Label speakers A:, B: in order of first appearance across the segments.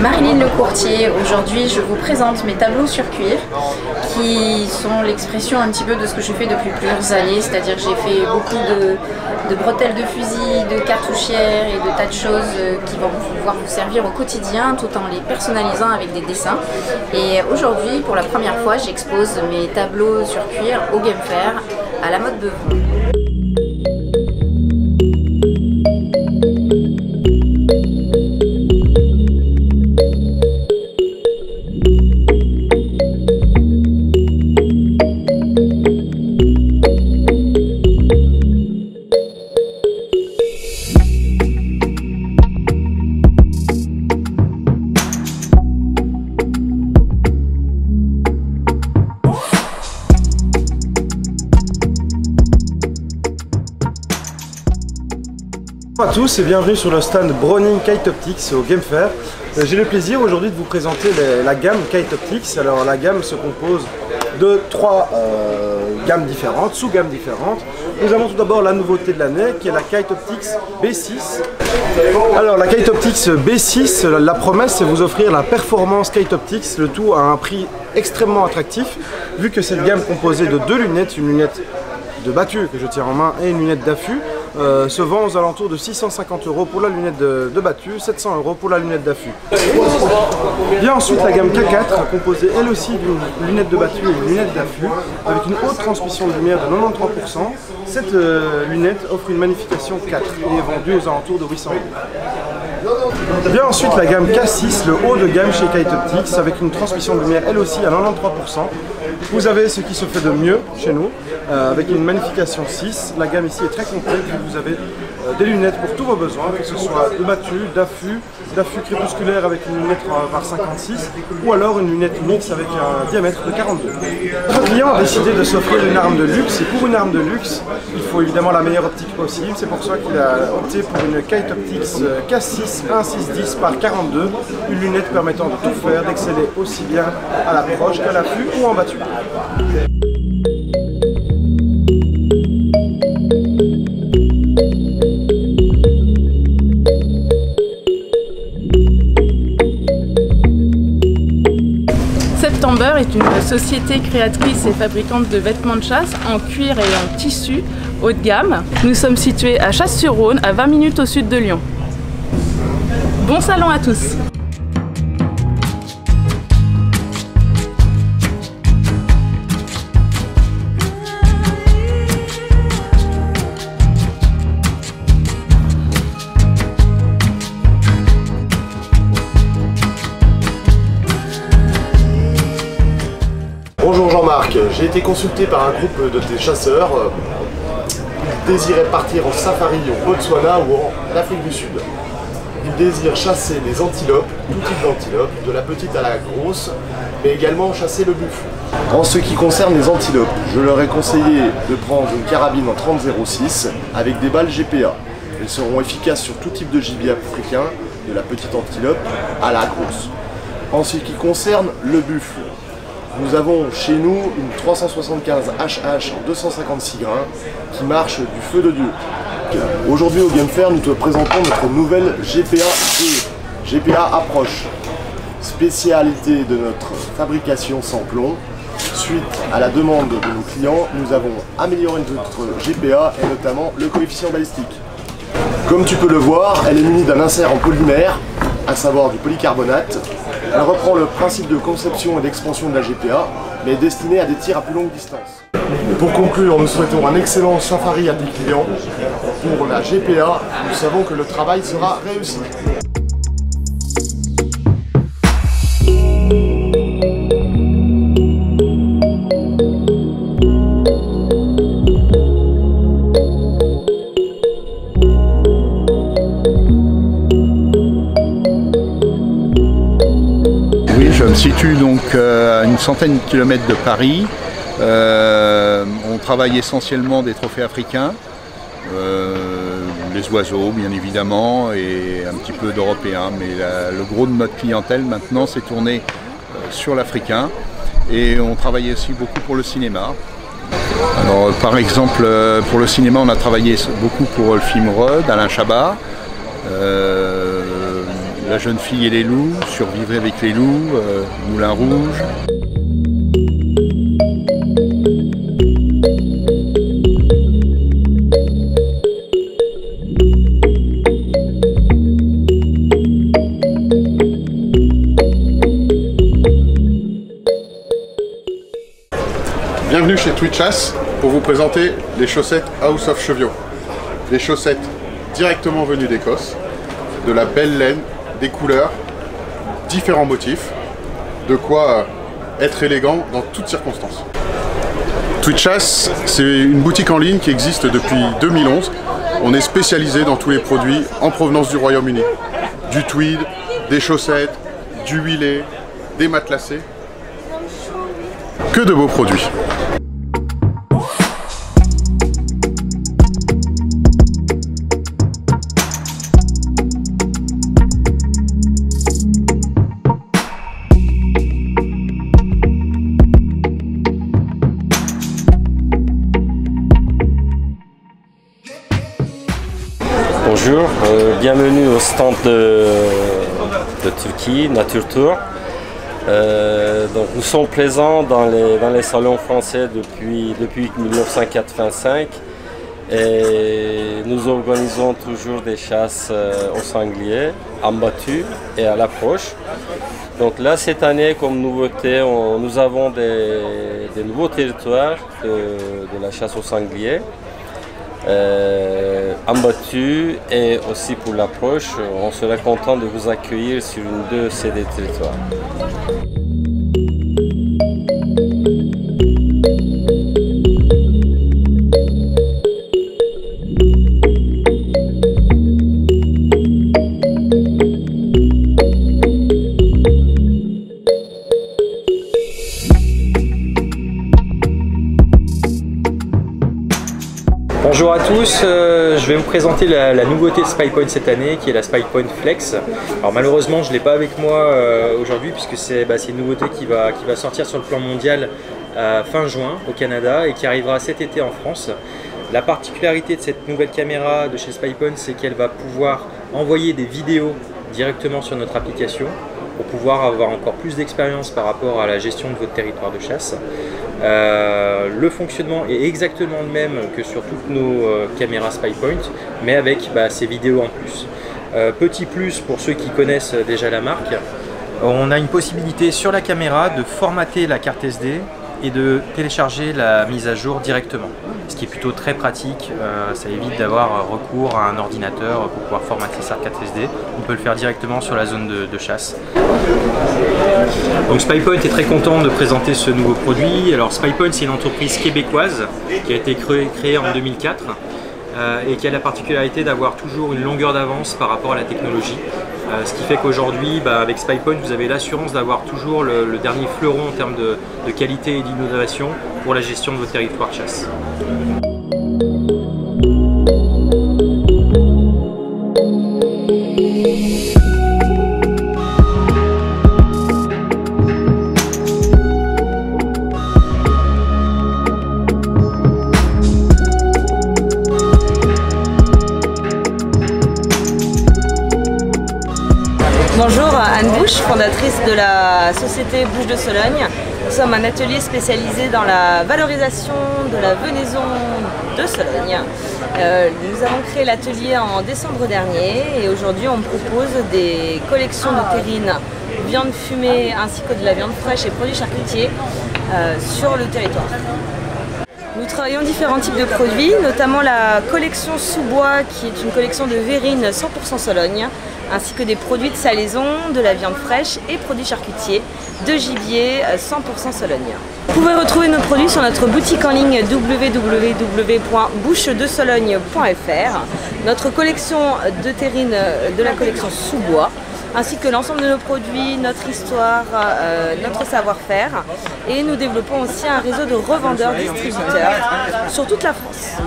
A: Marilyn Le Courtier, aujourd'hui je vous présente mes tableaux sur cuir qui sont l'expression un petit peu de ce que je fais depuis plusieurs années, c'est-à-dire que j'ai fait beaucoup de bretelles de fusil, de cartouchières et de tas de choses qui vont pouvoir vous servir au quotidien tout en les personnalisant avec des dessins. Et aujourd'hui, pour la première fois, j'expose mes tableaux sur cuir au Game Fair à la mode Beuvron.
B: Bonjour à tous et bienvenue sur le stand Browning Kite Optics au Game Fair. J'ai le plaisir aujourd'hui de vous présenter la gamme Kite Optics. Alors la gamme se compose de trois gammes différentes, sous-gammes différentes. Nous avons tout d'abord la nouveauté de l'année qui est la Kite Optics B6. Alors la Kite Optics B6, la promesse c'est vous offrir la performance Kite Optics, le tout à un prix extrêmement attractif vu que cette gamme composée de deux lunettes, une lunette de battue que je tiens en main et une lunette d'affût, se vend aux alentours de 650 € pour la lunette de battue, 700 € pour la lunette d'affût. Vient ensuite la gamme K4, composée elle aussi d'une lunette de battue et d'une lunette d'affût, avec une haute transmission de lumière de 93%. Cette lunette offre une magnification 4 et est vendue aux alentours de 800 €. Vient ensuite la gamme K6, le haut de gamme chez Kite Optics, avec une transmission de lumière elle aussi à 93%. Vous avez ce qui se fait de mieux chez nous, avec une magnification 6. La gamme ici est très complète, vous avez des lunettes pour tous vos besoins, que ce soit de battue, d'affût crépusculaire avec une lunette par 56 ou alors une lunette mixte avec un diamètre de 42. Notre client a décidé de s'offrir une arme de luxe et pour une arme de luxe, il faut évidemment la meilleure optique possible. C'est pour ça qu'il a opté pour une Kite Optics K6 1.610 par 42, une lunette permettant de tout faire, d'exceller aussi bien à l'approche qu'à l'affût ou en battue.
C: September est une société créatrice et fabricante de vêtements de chasse en cuir et en tissu haut de gamme. Nous sommes situés à Chasse-sur-Rhône, à 20 minutes au sud de Lyon. Bon salon à tous!
D: Bonjour Jean-Marc, j'ai été consulté par un groupe de tes chasseurs. Ils désiraient partir en safari au Botswana ou en Afrique du Sud. Ils désirent chasser des antilopes, tout type d'antilopes, de la petite à la grosse, mais également chasser le buffle. En ce qui concerne les antilopes, je leur ai conseillé de prendre une carabine en 30-06 avec des balles GPA. Elles seront efficaces sur tout type de gibier africain, de la petite antilope à la grosse. En ce qui concerne le buffle, nous avons chez nous une 375 HH en 256 grains qui marche du feu de Dieu. Aujourd'hui au Game Fair, nous te présentons notre nouvelle GPA 2, GPA Approche. Spécialité de notre fabrication sans plomb. Suite à la demande de nos clients, nous avons amélioré notre GPA et notamment le coefficient balistique. Comme tu peux le voir, elle est munie d'un insert en polymère, à savoir du polycarbonate. Elle reprend le principe de conception et d'expansion de la GPA, mais est destinée à des tirs à plus longue distance. Et pour conclure, nous souhaitons un excellent safari à tes clients. Pour la GPA, nous savons que le travail sera réussi.
E: Je me situe donc à une centaine de kilomètres de Paris. On travaille essentiellement des trophées africains, les oiseaux bien évidemment et un petit peu d'européens. Mais le gros de notre clientèle maintenant s'est tourné sur l'africain, et on travaille aussi beaucoup pour le cinéma. Alors, par exemple, pour le cinéma, on a travaillé beaucoup pour le film Rod, Alain Chabat, La jeune fille et les loups, Survivre avec les loups, Moulin Rouge.
D: Bienvenue chez Twitchass pour vous présenter les chaussettes House of Chevio. Des chaussettes directement venues d'Écosse, de la belle laine, des couleurs, différents motifs, de quoi être élégant dans toutes circonstances. Twitchass, c'est une boutique en ligne qui existe depuis 2011. On est spécialisé dans tous les produits en provenance du Royaume-Uni. Du tweed, des chaussettes, du huilé, des matelassés. Que de beaux produits.
F: Bonjour, bienvenue au stand de Turquie, Nature Tour. Donc nous sommes présents dans les salons français depuis 1985 et nous organisons toujours des chasses au sanglier, en battue et à l'approche. Donc là cette année comme nouveauté, nous avons des nouveaux territoires de la chasse au sanglier. En battue et aussi pour l'approche, on serait content de vous accueillir sur une de ces deux territoires.
G: Bonjour à tous, je vais vous présenter la nouveauté de SpyPoint cette année qui est la SpyPoint Flex. Alors malheureusement je ne l'ai pas avec moi aujourd'hui puisque c'est une nouveauté qui va sortir sur le plan mondial fin juin au Canada et qui arrivera cet été en France. La particularité de cette nouvelle caméra de chez SpyPoint, c'est qu'elle va pouvoir envoyer des vidéos directement sur notre application pour pouvoir avoir encore plus d'expérience par rapport à la gestion de votre territoire de chasse. Le fonctionnement est exactement le même que sur toutes nos caméras SpyPoint, mais avec ces vidéos en plus. Petit plus pour ceux qui connaissent déjà la marque, on a une possibilité sur la caméra de formater la carte SD et de télécharger la mise à jour directement, ce qui est plutôt très pratique. Ça évite d'avoir recours à un ordinateur pour pouvoir formater sa carte SD. On peut le faire directement sur la zone de chasse. Donc SpyPoint est très content de présenter ce nouveau produit. Alors SpyPoint, c'est une entreprise québécoise qui a été créée en 2004 et qui a la particularité d'avoir toujours une longueur d'avance par rapport à la technologie. Ce qui fait qu'aujourd'hui, avec SpyPoint, vous avez l'assurance d'avoir toujours le dernier fleuron en termes de qualité et d'innovation pour la gestion de votre territoire de chasse.
H: Bonjour, Anne Bouche, fondatrice de la société Bouche de Sologne. Nous sommes un atelier spécialisé dans la valorisation de la venaison de Sologne. Nous avons créé l'atelier en décembre dernier et aujourd'hui on propose des collections de terrines, viande fumée ainsi que de la viande fraîche et produits charcutiers sur le territoire. Nous travaillons différents types de produits, notamment la collection sous-bois qui est une collection de verrines 100% Sologne, ainsi que des produits de salaison, de la viande fraîche et produits charcutiers, de gibier 100% Sologne. Vous pouvez retrouver nos produits sur notre boutique en ligne www.bouchedesologne.fr, notre collection de terrines de la collection sous-bois, ainsi que l'ensemble de nos produits, notre histoire, notre savoir-faire. Et nous développons aussi un réseau de revendeurs distributeurs sur toute la France.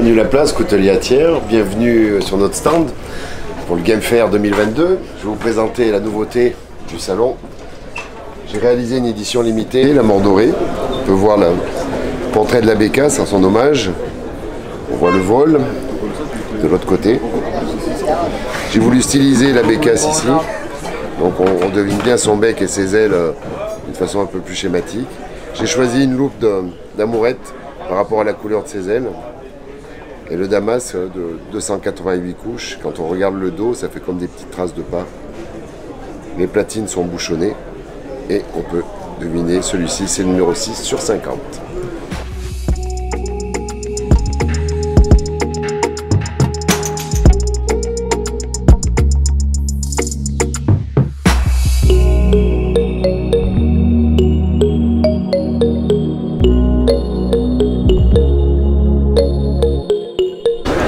D: Avenue Laplace, Coutelier-Thiers. Bienvenue sur notre stand pour le Game Fair 2022. Je vais vous présenter la nouveauté du salon. J'ai réalisé une édition limitée, la mort dorée. On peut voir le portrait de la bécasse en son hommage. On voit le vol de l'autre côté. J'ai voulu styliser la bécasse ici. Donc on devine bien son bec et ses ailes d'une façon un peu plus schématique. J'ai choisi une loupe d'amourette par rapport à la couleur de ses ailes. Et le damas de 288 couches. Quand on regarde le dos, ça fait comme des petites traces de pas. Les platines sont bouchonnées. Et on peut deviner, celui-ci c'est le numéro 6 sur 50.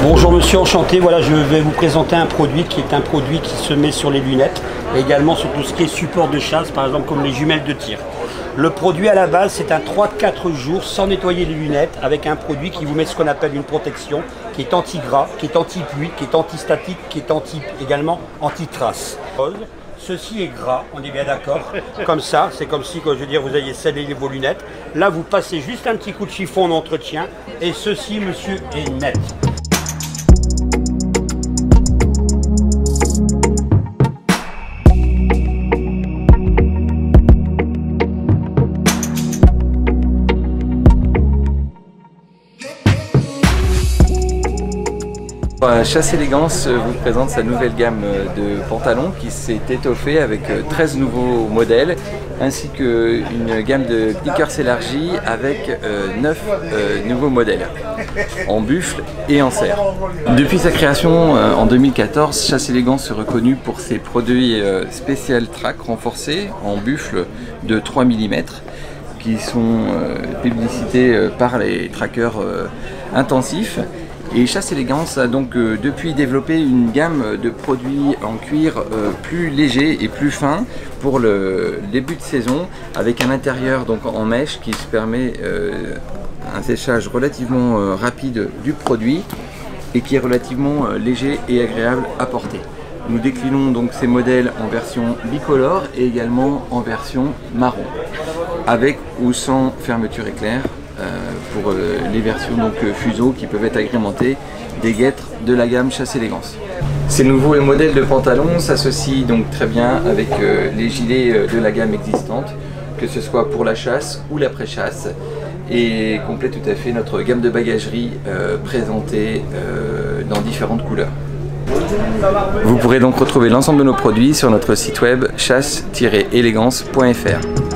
I: Bonjour monsieur, enchanté. Voilà, je vais vous présenter un produit qui est un produit qui se met sur les lunettes et également sur tout ce qui est support de chasse, par exemple comme les jumelles de tir. Le produit à la base, c'est un 3-4 jours sans nettoyer les lunettes avec un produit qui vous met ce qu'on appelle une protection qui est anti-gras, qui est anti-pluie, qui est anti-statique, qui est également anti-trace. Ceci est gras, on est bien d'accord. Comme ça, c'est comme si, je veux dire, vous ayez scellé vos lunettes. Là, vous passez juste un petit coup de chiffon en entretien et ceci, monsieur, est net.
J: Chasse Élégance vous présente sa nouvelle gamme de pantalons qui s'est étoffée avec 13 nouveaux modèles ainsi qu'une gamme de sneakers élargie avec 9 nouveaux modèles en buffle et en serre. Depuis sa création en 2014, Chasse Élégance est reconnue pour ses produits Special Track renforcés en buffle de 3 mm qui sont publicités par les trackers intensifs. Et Chasse Élégance a donc depuis développé une gamme de produits en cuir plus léger et plus fin pour le début de saison avec un intérieur donc en mèche qui se permet un séchage relativement rapide du produit et qui est relativement léger et agréable à porter. Nous déclinons donc ces modèles en version bicolore et également en version marron avec ou sans fermeture éclair. Pour les versions donc fuseau qui peuvent être agrémentées des guêtres de la gamme Chasse Élégance. Ces nouveaux modèles de pantalons s'associent donc très bien avec les gilets de la gamme existante, que ce soit pour la chasse ou l'après-chasse, et complètent tout à fait notre gamme de bagagerie présentée dans différentes couleurs. Vous pourrez donc retrouver l'ensemble de nos produits sur notre site web chasse-élégance.fr.